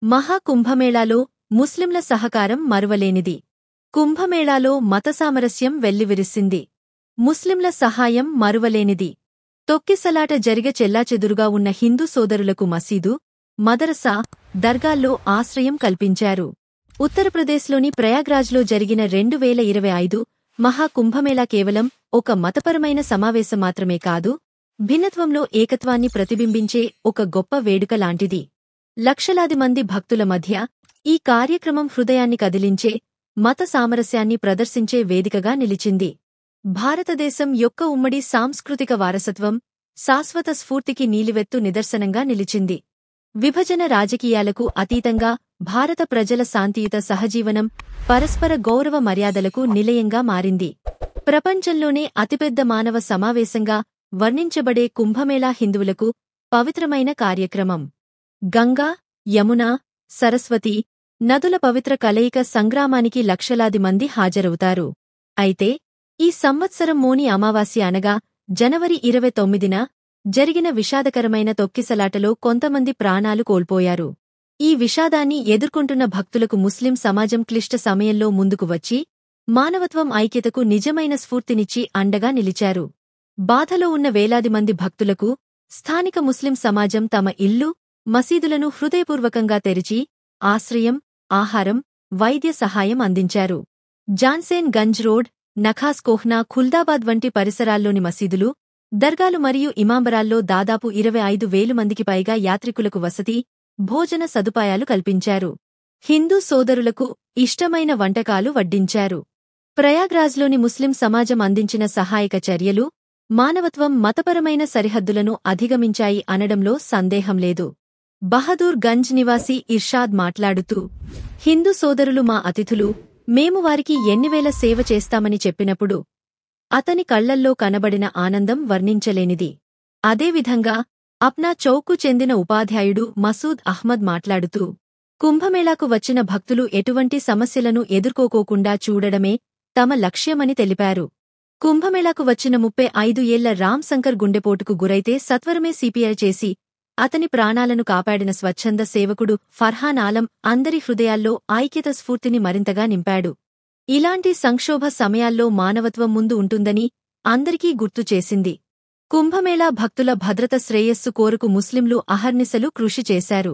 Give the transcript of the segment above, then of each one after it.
మహాకుంభమేళాలో ముస్లింల సహకారం మరువలేనిది. కుంభమేళాలో మతసామరస్యం వెల్లివిరిసింది. ముస్లింల సహాయం మరువలేనిది. తొక్కిసలాట జరిగే చెల్లాచెదురుగా ఉన్న హిందూ సోదరులకు మసీదు, మదరసా, దర్గాల్లో ఆశ్రయం కల్పించారు. ఉత్తరప్రదేశ్లోని ప్రయాగ్రాజ్లో జరిగిన 2025 మహాకుంభమేళా కేవలం ఒక మతపరమైన సమావేశం మాత్రమే కాదు, భిన్నత్వంలో ఏకత్వాన్ని ప్రతిబింబించే ఒక గొప్ప వేడుక లాంటిది. లక్షలాది మంది భక్తుల మధ్య ఈ కార్యక్రమం హృదయాన్ని కదిలించే, మత సామరస్యాన్ని ప్రదర్శించే వేదికగా నిలిచింది. భారతదేశం యొక్క ఉమ్మడి సాంస్కృతిక వారసత్వం, శాశ్వత స్ఫూర్తికి నీలివెత్తు నిదర్శనంగా నిలిచింది. విభజన రాజకీయాలకు అతీతంగా భారత ప్రజల శాంతియుత సహజీవనం పరస్పర గౌరవ మర్యాదలకు నిలయంగా మారింది. ప్రపంచంలోనే అతిపెద్ద మానవ సమావేశంగా వర్ణించబడే కుంభమేళా హిందువులకు పవిత్రమైన కార్యక్రమం. గంగా, యమున, సరస్వతి నదుల పవిత్ర కలయిక సంగ్రామానికి లక్షలాది మంది హాజరవుతారు. అయితే ఈ సంవత్సరం మోని అమావాస్య అనగా జనవరి 29న జరిగిన విషాదకరమైన తొక్కిసలాటలో కొంతమంది ప్రాణాలు కోల్పోయారు. ఈ విషాదాన్ని ఎదుర్కొంటున్న భక్తులకు ముస్లిం సమాజం క్లిష్ట సమయంలో ముందుకు వచ్చి మానవత్వం, ఐక్యతకు నిజమైన స్ఫూర్తినిచ్చి అండగా నిలిచారు. బాధలో ఉన్న వేలాది మంది భక్తులకు స్థానిక ముస్లిం సమాజం తమ ఇల్లు, మసీదులను హృదయపూర్వకంగా తెరిచి ఆశ్రయం, ఆహారం, వైద్య సహాయం అందించారు. జాన్సేన్ గంజ్ రోడ్, నఖాస్ కోహ్నా, ఖుల్దాబాద్ వంటి పరిసరాల్లోని మసీదులు, దర్గాలు మరియు ఇమాంబరాల్లో దాదాపు 25,000 మందికి పైగా యాత్రికులకు వసతి, భోజన సదుపాయాలు కల్పించారు. హిందూ సోదరులకు ఇష్టమైన వంటకాలు వడ్డించారు. ప్రయాగ్రాజ్లోని ముస్లిం సమాజం అందించిన సహాయక చర్యలు మానవత్వం, మతపరమైన సరిహద్దులను అధిగమించాయి అనడంలో సందేహం లేదు. బహదూర్ గంజ్ నివాసి ఇర్షాద్ మాట్లాడుతూ, హిందూ సోదరులు మా అతిథులు, మేము వారికి ఎన్నివేల సేవ చేస్తామని చెప్పినప్పుడు అతని కళ్లల్లో కనబడిన ఆనందం వర్ణించలేనిది. అదేవిధంగా అప్నా చౌక్కు చెందిన ఉపాధ్యాయుడు మసూద్ అహ్మద్ మాట్లాడుతూ, కుంభమేళాకు వచ్చిన భక్తులు ఎటువంటి సమస్యలను ఎదుర్కోకోకుండా చూడడమే తమ లక్ష్యమని తెలిపారు. కుంభమేళాకు వచ్చిన 35 ఏళ్ల రామ్ శంకర్ గుండెపోటుకు గురైతే సత్వరమే సిపిఐ చేసి అతని ప్రాణాలను కాపాడిన స్వచ్ఛంద సేవకుడు ఫర్హాన్ ఆలం అందరి హృదయాల్లో ఐక్యత స్ఫూర్తిని మరింతగా నింపాడు. ఇలాంటి సంక్షోభ సమయాల్లో మానవత్వం ముందు ఉంటుందని అందరికీ గుర్తు చేసింది. కుంభమేళా భక్తుల భద్రత, శ్రేయస్సు కోరుకు ముస్లింలు అహర్నిశలు కృషి చేశారు.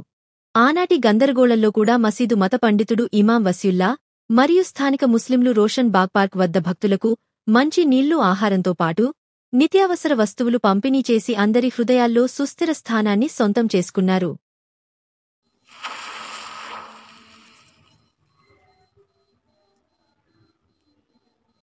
ఆనాటి గందరగోళంలో కూడా మసీదు మత పండితుడు ఇమాం వసీయుల్లా మరియు స్థానిక ముస్లింలు రోషన్ బాగ్ పార్క్ వద్ద భక్తులకు మంచి నీళ్లు, ఆహారంతో పాటు నిత్యావసర వస్తువులు పంపిణీ చేసి అందరి హృదయాల్లో సుస్థిర స్థానాన్ని సొంతం చేసుకున్నారు.